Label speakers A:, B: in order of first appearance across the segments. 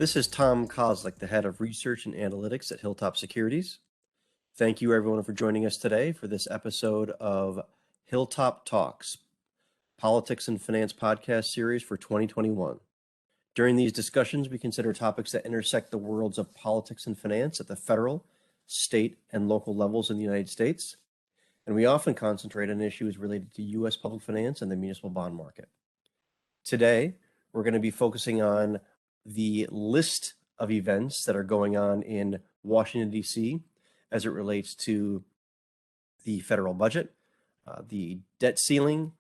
A: This is Tom Kozlik, the head of research and analytics at HilltopSecurities. Thank you everyone for joining us today for this episode of HilltopTalks, Politics and Finance podcast series for 2021. During these discussions, we consider topics that intersect the worlds of politics and finance at the federal, state, and local levels in the United States. And we often concentrate on issues related to U.S. public finance and the municipal bond market. Today, we're going to be focusing on the list of events that are going on in Washington, D.C. as it relates to the federal budget, the debt ceiling,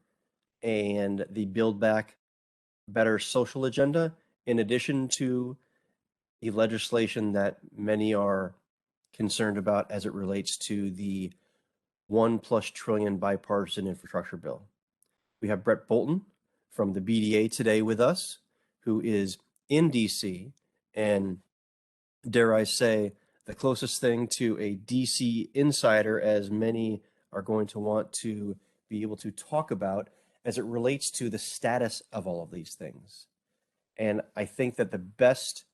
A: and the Build Back Better social agenda, in addition to the legislation that many are concerned about as it relates to the $1+ trillion bipartisan infrastructure bill. We have Brett Bolton from the BDA today with us, who is in DC, and dare I say, the closest thing to a DC insider as many are going to want to be able to talk about as it relates to the status of all of these things. And I think that the best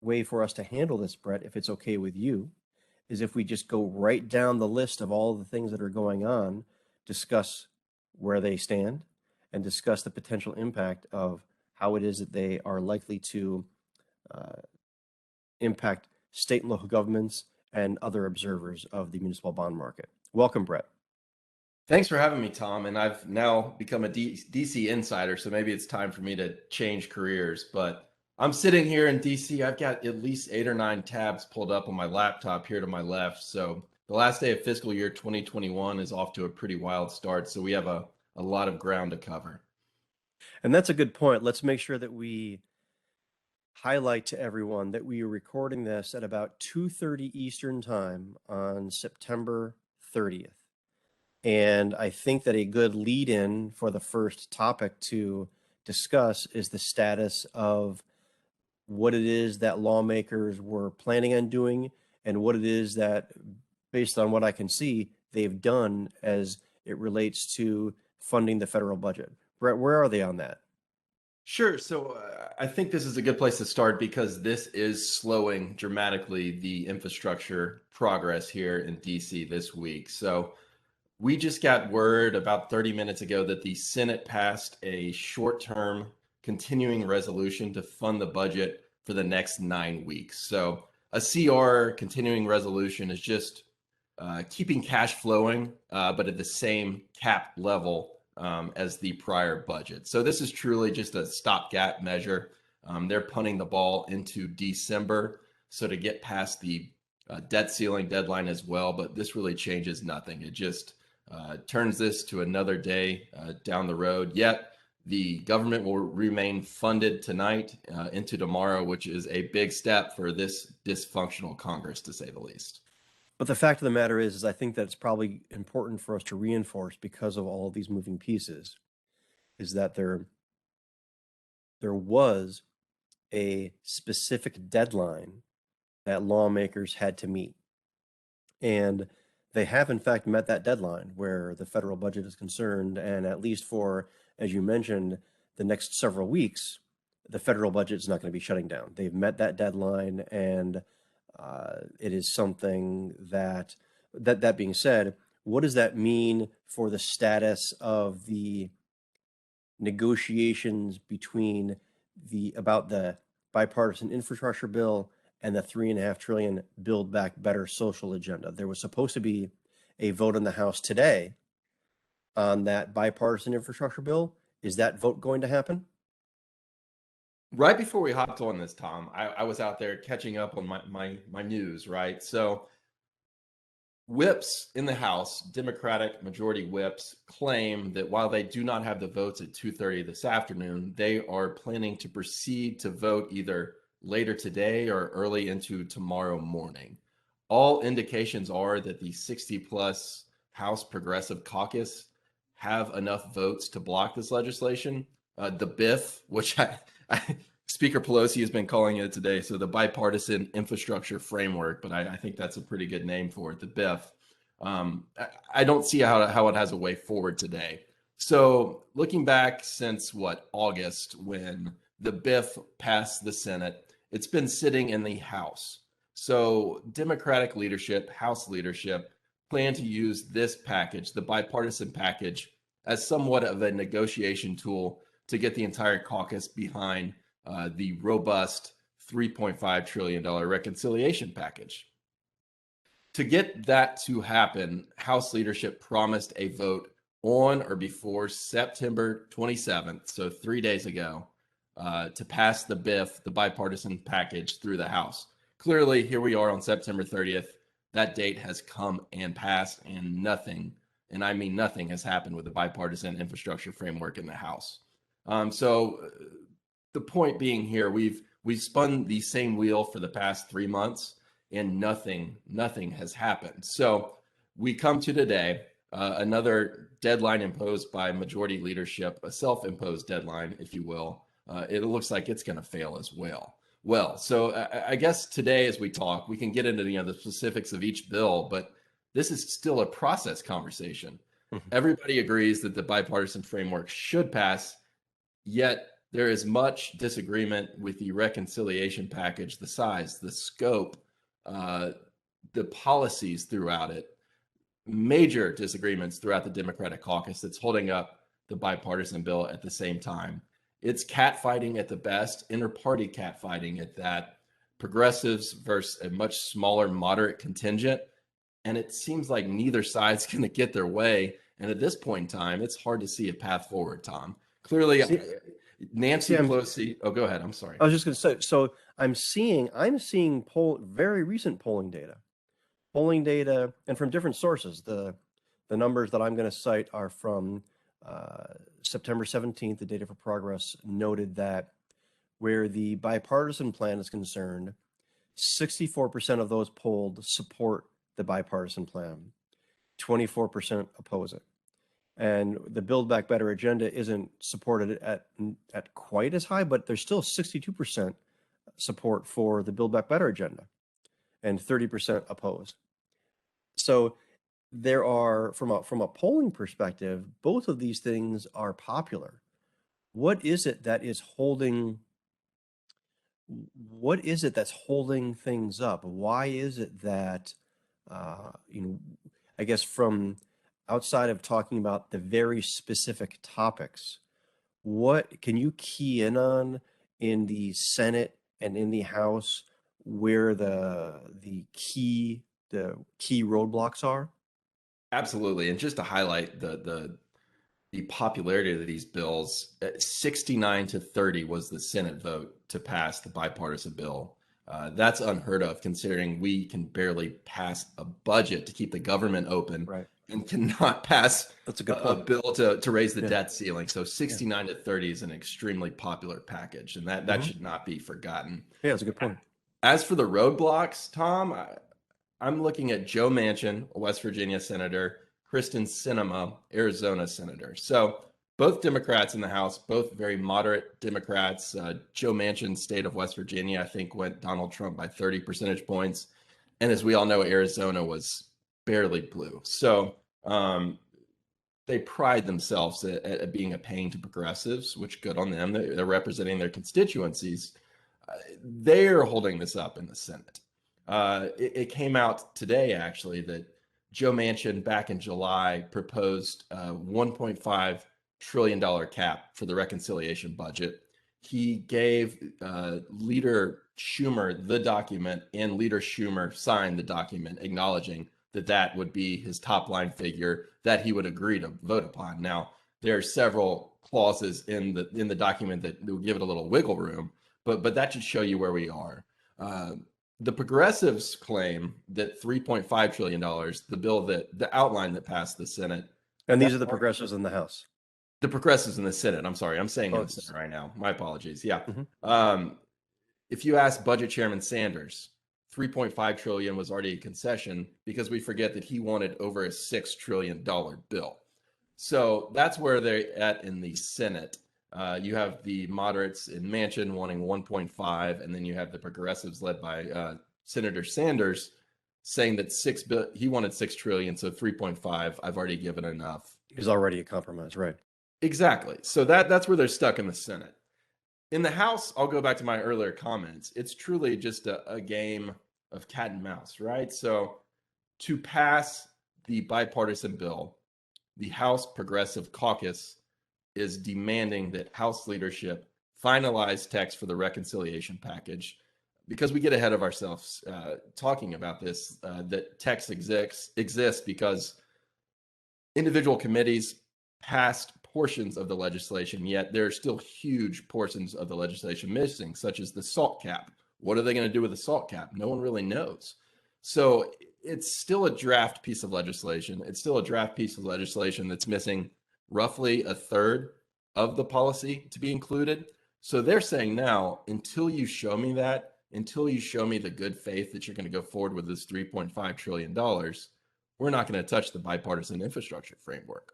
A: way for us to handle this, Brett, if it's okay with you, is if we just go right down the list of all the things that are going on, discuss where they stand, and discuss the potential impact of how it is that they are likely to impact state and local governments and other observers of the municipal bond market. Welcome, Brett.
B: Thanks for having me, Tom. And I've now become a DC insider, so maybe it's time for me to change careers. But I'm sitting here in DC. I've got at least 8 or 9 tabs pulled up on my laptop here to my left. So the last day of fiscal year 2021 is off to a pretty wild start. So we have a lot of ground to cover.
A: And that's a good point. Let's make sure that we highlight to everyone that we are recording this at about 2:30 Eastern Time on September 30th. And I think that a good lead-in for the first topic to discuss is the status of what it is that lawmakers were planning on doing and what it is that, based on what I can see, they've done as it relates to funding the federal budget. Brett, where are they on that?
B: Sure. So I think this is a good place to start because this is slowing dramatically the infrastructure progress here in DC this week. So we just got word about 30 minutes ago that the Senate passed a short-term continuing resolution to fund the budget for the next 9 weeks. So a CR, continuing resolution, is just keeping cash flowing, but at the same cap level as the prior budget. So this is truly just a stopgap measure. They're punting the ball into December, so to get past the debt ceiling deadline as well, but this really changes nothing. It just turns this to another day down the road. Yet the government will remain funded tonight into tomorrow, which is a big step for this dysfunctional Congress, to say the least.
A: But the fact of the matter is I think that it's probably important for us to reinforce, because of all of these moving pieces, is that there was a specific deadline that lawmakers had to meet. And they have, in fact, met that deadline where the federal budget is concerned. And at least for, as you mentioned, the next several weeks, the federal budget is not going to be shutting down. They've met that deadline, and it is something that being said, what does that mean for the status of the negotiations between about the bipartisan infrastructure bill and the $3.5 trillion Build Back Better social agenda? There was supposed to be a vote in the House today on that bipartisan infrastructure bill. Is that vote going to happen?
B: Right before we hopped on this, Tom, I was out there catching up on my news, right? So whips in the House, Democratic majority whips, claim that while they do not have the votes at 2:30 this afternoon, they are planning to proceed to vote either later today or early into tomorrow morning. All indications are that the 60+ House Progressive Caucus have enough votes to block this legislation. The BIF, which Speaker Pelosi has been calling it today, so the Bipartisan Infrastructure Framework, but I think that's a pretty good name for it, the BIF. I don't see how it has a way forward today. So looking back since August, when the BIF passed the Senate, It's been sitting in the House. So Democratic leadership, House leadership, plan to use this package, the bipartisan package, as somewhat of a negotiation tool to get the entire caucus behind the robust $3.5 trillion reconciliation package. To get that to happen, House leadership promised a vote on or before September 27th, so 3 days ago, to pass the BIF, the bipartisan package, through the House. Clearly, here we are on September 30th. That date has come and passed, and nothing, and I mean nothing, has happened with the bipartisan infrastructure framework in the House. So the point being here, we've spun the same wheel for the past 3 months, and nothing has happened. So we come to today, another deadline imposed by majority leadership, a self-imposed deadline, if you will. It looks like it's going to fail as well. So I guess today, as we talk, we can get into the specifics of each bill, but this is still a process conversation. Everybody agrees that the bipartisan framework should pass, yet there is much disagreement with the reconciliation package, the size, the scope, the policies throughout it. Major disagreements throughout the Democratic caucus that's holding up the bipartisan bill at the same time. It's catfighting at the best, inter-party catfighting at that, progressives versus a much smaller moderate contingent. And it seems like neither side's going to get their way. And at this point in time, it's hard to see a path forward, Tom. Clearly, Nancy Pelosi. Oh, go ahead. I'm sorry.
A: I was just going to say, so I'm seeing very recent polling data, and from different sources. The numbers that I'm going to cite are from September 17th. The Data for Progress noted that where the bipartisan plan is concerned, 64% of those polled support the bipartisan plan, 24% oppose it. And the Build Back Better agenda isn't supported at quite as high, but there's still 62% support for the Build Back Better agenda and 30% opposed. So there are, from a polling perspective, both of these things are popular. What is it that's holding things up? Why is it that, I guess from outside of talking about the very specific topics, what can you key in on in the Senate and in the House where the key roadblocks are?
B: Absolutely. And just to highlight the popularity of these bills, 69-30 was the Senate vote to pass the bipartisan bill. That's unheard of, considering we can barely pass a budget to keep the government open,
A: Right,
B: and cannot pass
A: that's a good
B: a
A: point.
B: bill to raise the debt ceiling. So 69-30 is an extremely popular package, and that should not be forgotten.
A: Yeah, that's a good point.
B: As for the roadblocks, Tom, I'm looking at Joe Manchin, a West Virginia senator, Kristen Sinema, Arizona senator. So both Democrats in the House, both very moderate Democrats. Joe Manchin, state of West Virginia, I think went Donald Trump by 30 percentage points. And as we all know, Arizona was barely blue. So they pride themselves at being a pain to progressives, which good on them. They're representing their constituencies. They're holding this up in the Senate. It came out today, actually, that Joe Manchin back in July proposed a $1.5 trillion cap for the reconciliation budget. He gave Leader Schumer the document, and Leader Schumer signed the document acknowledging that would be his top line figure that he would agree to vote upon. Now, there are several clauses in the document that would give it a little wiggle room, but that should show you where we are. The progressives claim that $3.5 trillion, the bill the outline that passed the Senate.
A: And these are the progressives in the House.
B: The progressives in the Senate. I'm sorry. I'm saying in the Senate right now. My apologies. Yeah. If you ask Budget Chairman Sanders, $3.5 trillion was already a concession, because we forget that he wanted over a $6 trillion bill. So that's where they're at in the Senate. You have the moderates in Manchin wanting 1.5, and then you have the progressives led by Senator Sanders saying that he wanted $6 trillion, so 3.5. I've already given enough.
A: Is already a compromise, right?
B: Exactly. So that's where they're stuck in the Senate. In the House, I'll go back to my earlier comments. It's truly just a game of cat and mouse, right? So to pass the bipartisan bill, the House Progressive Caucus is demanding that House leadership finalize text for the reconciliation package because we get ahead of ourselves talking about this, that text exists because individual committees passed portions of the legislation, yet there are still huge portions of the legislation missing, such as the salt cap. What are they going to do with the salt cap? No one really knows. So it's still a draft piece of legislation. It's still a draft piece of legislation that's missing roughly a third of the policy to be included. So they're saying now, until you show me that, until you show me the good faith that you're going to go forward with this $3.5 trillion, we're not going to touch the bipartisan infrastructure framework.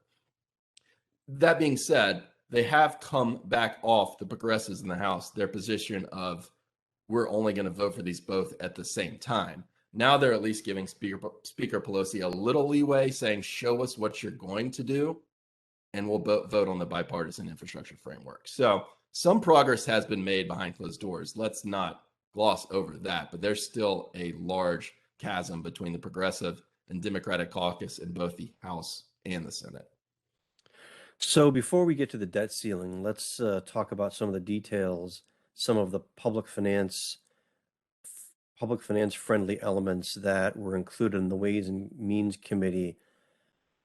B: That being said, they have come back off, the progressives in the House, their position of we're only going to vote for these both at the same time. Now they're at least giving Speaker Pelosi a little leeway, saying, show us what you're going to do, and we'll vote on the bipartisan infrastructure framework. So some progress has been made behind closed doors. Let's not gloss over that, but there's still a large chasm between the progressive and Democratic caucus in both the House and the Senate.
A: So before we get to the debt ceiling, let's talk about some of the details, some of the public finance friendly elements that were included in the Ways and Means Committee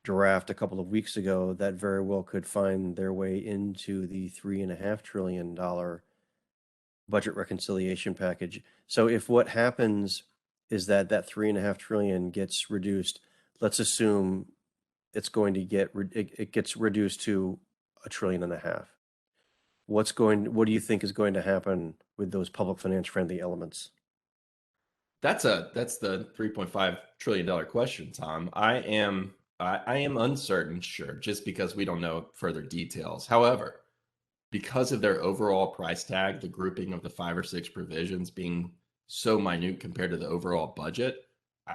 A: draft a couple of weeks ago that very well could find their way into the $3.5 trillion budget reconciliation package. So if what happens is that $3.5 trillion gets reduced, let's assume it's going to it gets reduced to $1.5 trillion. What do you think is going to happen with those public finance friendly elements?
B: That's the $3.5 trillion question, Tom. I am uncertain, sure, just because we don't know further details. However, because of their overall price tag, the grouping of the 5 or 6 provisions being so minute compared to the overall budget,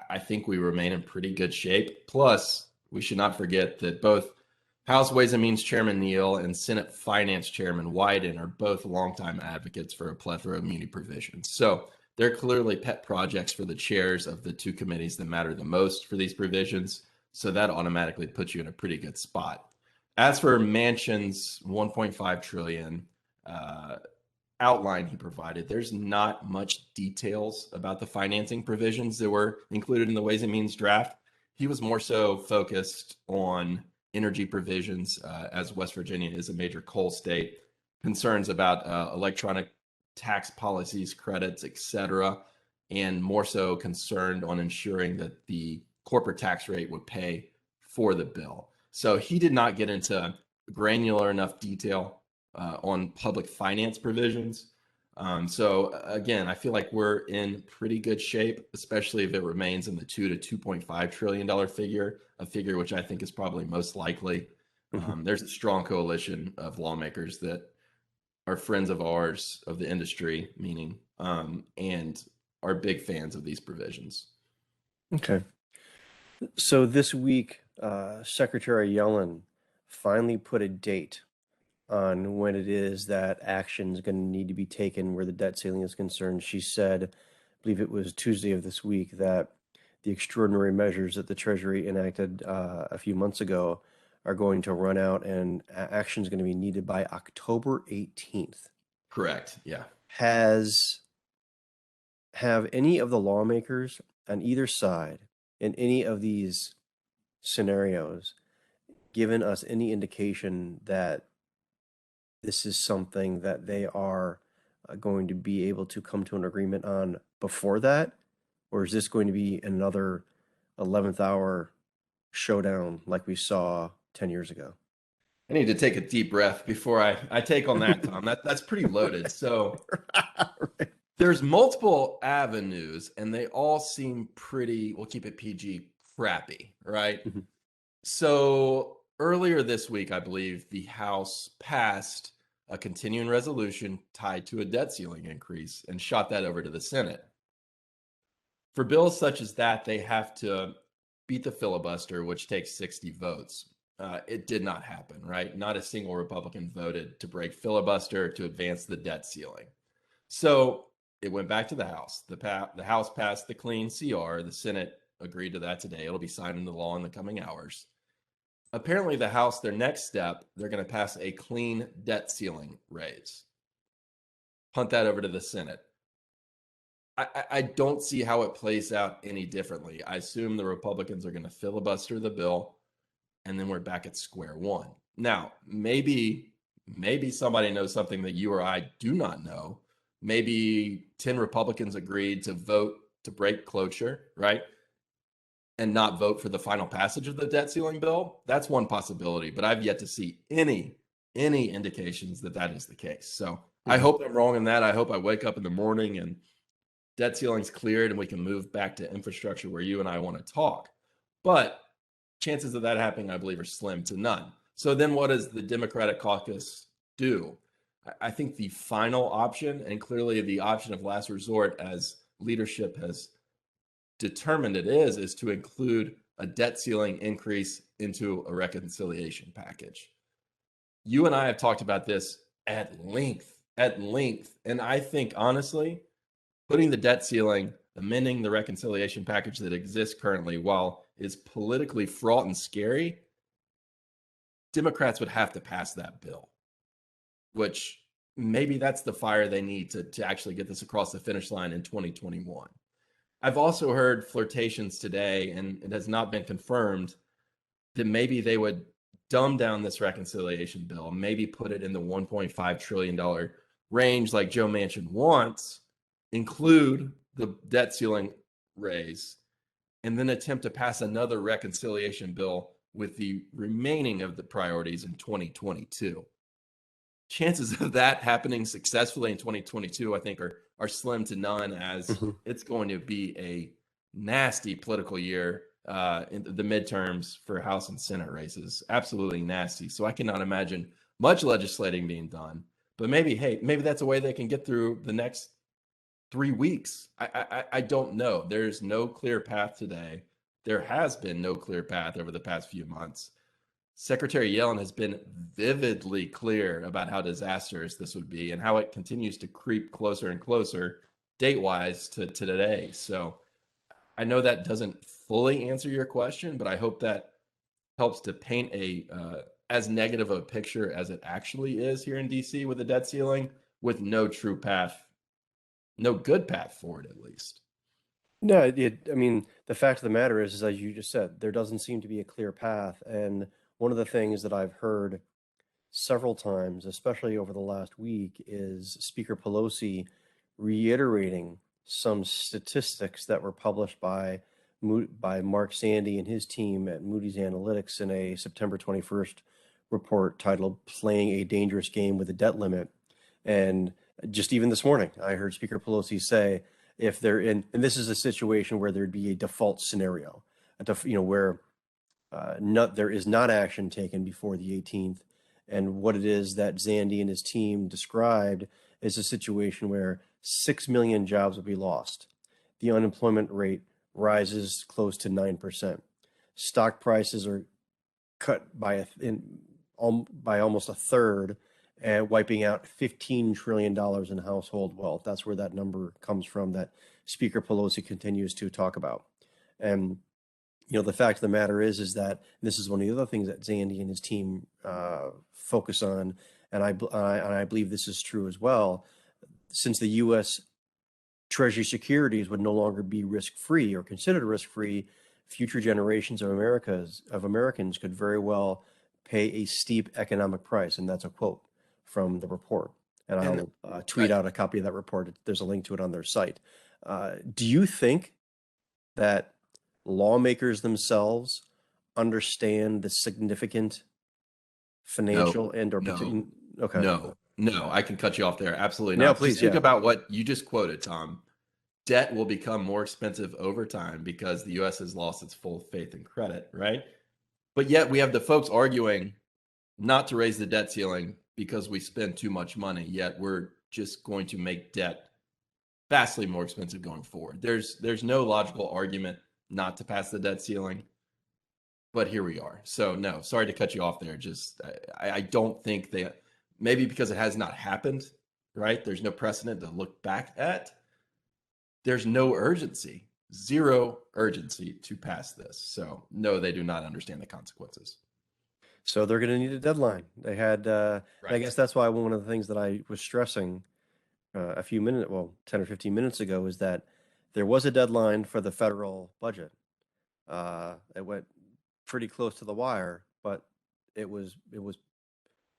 B: I think we remain in pretty good shape. Plus, we should not forget that both House Ways and Means Chairman Neal and Senate Finance Chairman Wyden are both longtime advocates for a plethora of muni provisions. So they're clearly pet projects for the chairs of the two committees that matter the most for these provisions. So that automatically puts you in a pretty good spot. As for Manchin's $1.5 trillion outline he provided, there's not much details about the financing provisions that were included in the Ways and Means draft. He was more so focused on energy provisions, as West Virginia is a major coal state, concerns about electronic tax policies, credits, etc., and more so concerned on ensuring that the corporate tax rate would pay for the bill. So he did not get into granular enough detail on public finance provisions. So again, I feel like we're in pretty good shape, especially if it remains in the $2 to $2.5 trillion figure, a figure which I think is probably most likely. There's a strong coalition of lawmakers that are friends of ours, of the industry, meaning, and are big fans of these provisions.
A: Okay. So this week, Secretary Yellen finally put a date on when it is that action is going to need to be taken where the debt ceiling is concerned. She said, I believe it was Tuesday of this week, that the extraordinary measures that the Treasury enacted a few months ago are going to run out and action is going to be needed by October 18th.
B: Correct. Yeah.
A: Have any of the lawmakers on either side in any of these scenarios given us any indication that this is something that they are going to be able to come to an agreement on before that? Or is this going to be another 11th hour showdown like we saw 10 years ago?
B: I need to take a deep breath before I take on that, Tom. That's pretty loaded. So
A: Right.
B: there's multiple avenues, and they all seem pretty, we'll keep it PG, crappy, right?
A: Mhm.
B: So earlier this week, I believe the House passed a continuing resolution tied to a debt ceiling increase and shot that over to the Senate. For bills such as that, they have to beat the filibuster, which takes 60 votes. it did not happen, right? Not a single Republican voted to break filibuster to advance the debt ceiling. So it went back to the House. The House passed the clean CR. The Senate agreed to that today. It'll be signed into law in the coming hours. Apparently, the House, their next step, they're going to pass a clean debt ceiling raise. Punt that over to the Senate. I don't see how it plays out any differently. I assume the Republicans are going to filibuster the bill, and then we're back at square one. Now, maybe somebody knows something that you or I do not know. Maybe 10 Republicans agreed to vote to break cloture, right? And not vote for the final passage of the debt ceiling bill. That's one possibility, but I've yet to see any indications that that is the case. So I hope I'm wrong in that. I hope I wake up in the morning and debt ceiling's cleared and we can move back to infrastructure where you and I want to talk. But chances of that happening, I believe, are slim to none. So then what does the Democratic caucus do? I think the final option, and clearly the option of last resort as leadership has determined it is to include a debt ceiling increase into a reconciliation package. You and I have talked about this at length. And I think, honestly, putting the debt ceiling, amending the reconciliation package that exists currently, while is politically fraught and scary, Democrats would have to pass that bill, which maybe that's the fire they need to actually get this across the finish line in 2021. I've also heard flirtations today, and it has not been confirmed, that maybe they would dumb down this reconciliation bill, maybe put it in the $1.5 trillion range like Joe Manchin wants, include the debt ceiling raise, and then attempt to pass another reconciliation bill with the remaining of the priorities in 2022. Chances of that happening successfully in 2022, I think, are slim to none, as it's going to be a nasty political year in the midterms for House and Senate races. Absolutely nasty. So I cannot imagine much legislating being done. But maybe that's a way they can get through the next 3 weeks. I don't know. There's no clear path today. There has been no clear path over the past few months. Secretary Yellen has been vividly clear about how disastrous this would be and how it continues to creep closer and closer date-wise to today. So I know that doesn't fully answer your question, but I hope that helps to paint a as negative a picture as it actually is here in DC with the debt ceiling, with no true path, no good path forward, at least.
A: No, I mean, the fact of the matter is, as you just said, there doesn't seem to be a clear path. And one of the things that I've heard several times, especially over the last week, is Speaker Pelosi reiterating some statistics that were published by Mark Sandy and his team at Moody's Analytics in a September 21st report titled "Playing a Dangerous Game with a Debt Limit." And just even this morning, I heard Speaker Pelosi say, if they're in, and this is a situation where there'd be a default scenario, where there is not action taken before the 18th. And what it is that Zandy and his team described is a situation where 6 million jobs will be lost. The unemployment rate rises close to 9%. Stock prices are cut by almost a third, and wiping out $15 trillion in household wealth. That's where that number comes from that Speaker Pelosi continues to talk about. And the fact of the matter is that this is one of the other things that Zandy and his team focus on, and I believe this is true as well. Since the U.S. Treasury securities would no longer be risk-free or considered risk-free, future generations of Americans could very well pay a steep economic price, and that's a quote from the report. And I'll tweet out a copy of that report. There's a link to it on their site. Do you think that lawmakers themselves understand the significant financial
B: Okay. No, I can cut you off there. Absolutely not.
A: No, please.
B: Think about what you just quoted, Tom. Debt will become more expensive over time because the U.S. has lost its full faith and credit, right? But yet we have the folks arguing not to raise the debt ceiling because we spend too much money, yet we're just going to make debt vastly more expensive going forward. There's no logical argument not to pass the debt ceiling. but here we are. So no, sorry to cut you off there. Just I don't think maybe because it has not happened, right? There's no precedent to look back at. There's no urgency, zero urgency to pass this. So no, they do not understand the consequences.
A: So they're going to need a deadline. They had, I
B: Right.
A: guess that's why one of the things that I was stressing 10 or 15 minutes ago is that there was a deadline for the federal budget. It went pretty close to the wire, but it was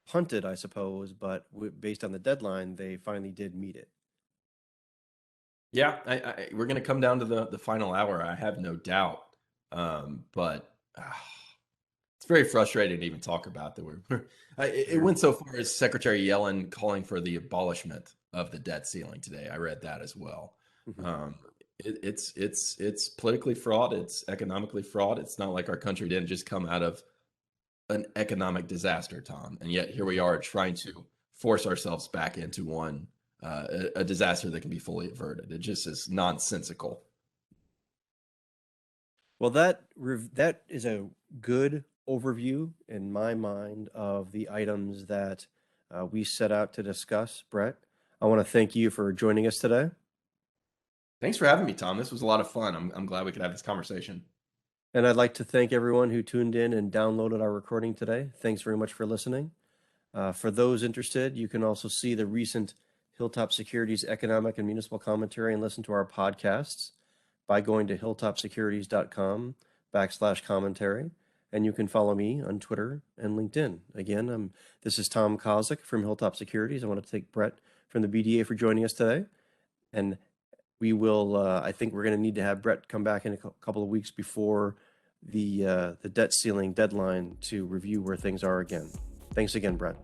A: punted, I suppose. But based on the deadline, they finally did meet it.
B: Yeah, we're going to come down to the final hour. I have no doubt. But it's very frustrating to even talk about that. It went so far as Secretary Yellen calling for the abolishment of the debt ceiling today. I read that as well.
A: Mhm.
B: It's politically fraud. It's economically fraud. It's not like our country didn't just come out of an economic disaster, Tom, and yet here we are trying to force ourselves back into one, a disaster that can be fully averted. It just is nonsensical.
A: Well, that is a good overview in my mind of the items that we set out to discuss. Brett, I want to thank you for joining us today.
B: Thanks for having me, Tom. This was a lot of fun. I'm glad we could have this conversation.
A: And I'd like to thank everyone who tuned in and downloaded our recording today. Thanks very much for listening. For those interested, you can also see the recent Hilltop Securities economic and municipal commentary and listen to our podcasts by going to HilltopSecurities.com/commentary. And you can follow me on Twitter and LinkedIn. Again, this is Tom Kozlik from Hilltop Securities. I want to thank Brett from the BDA for joining us today. And we will, I think we're going to need to have Brett come back in a couple of weeks before the debt ceiling deadline to review where things are again. Thanks again, Brett.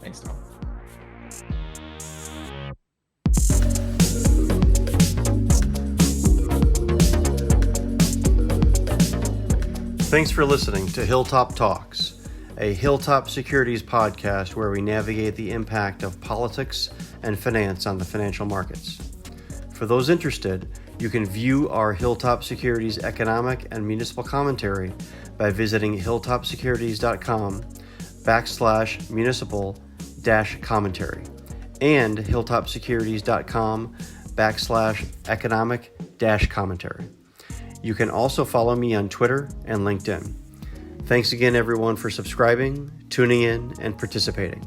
B: Thanks, Tom.
A: Thanks for listening to Hilltop Talks, a Hilltop Securities podcast where we navigate the impact of politics and finance on the financial markets. For those interested, you can view our Hilltop Securities economic and municipal commentary by visiting HilltopSecurities.com/municipal-commentary and HilltopSecurities.com/economic-commentary. You can also follow me on Twitter and LinkedIn. Thanks again, everyone, for subscribing, tuning in, and participating.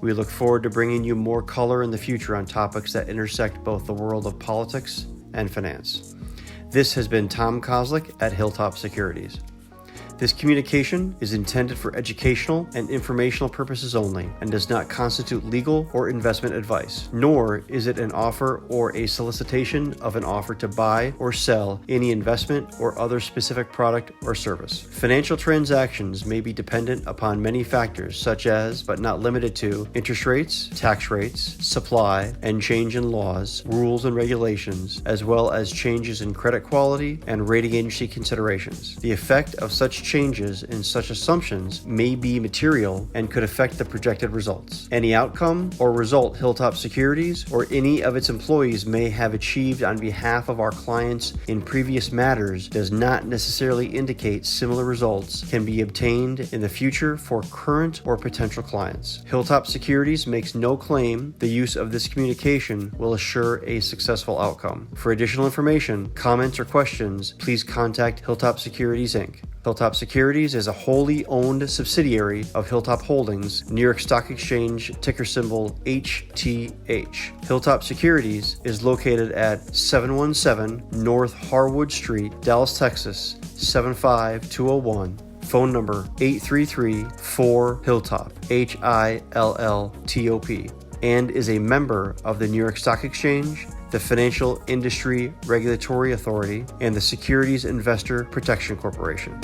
A: We look forward to bringing you more color in the future on topics that intersect both the world of politics and finance. This has been Tom Kozlik at Hilltop Securities. This communication is intended for educational and informational purposes only and does not constitute legal or investment advice, nor is it an offer or a solicitation of an offer to buy or sell any investment or other specific product or service. Financial transactions may be dependent upon many factors such as, but not limited to, interest rates, tax rates, supply, and change in laws, rules, and regulations, as well as changes in credit quality and rating agency considerations. The effect of such changes in such assumptions may be material and could affect the projected results. Any outcome or result Hilltop Securities or any of its employees may have achieved on behalf of our clients in previous matters does not necessarily indicate similar results can be obtained in the future for current or potential clients. Hilltop Securities makes no claim the use of this communication will assure a successful outcome. For additional information, comments, or questions, please contact Hilltop Securities, Inc. Hilltop Securities is a wholly owned subsidiary of Hilltop Holdings, New York Stock Exchange, ticker symbol HTH. Hilltop Securities is located at 717 North Harwood Street, Dallas, Texas, 75201. Phone number 833-4-HILLTOP, HILLTOP, and is a member of the New York Stock Exchange, the Financial Industry Regulatory Authority, and the Securities Investor Protection Corporation.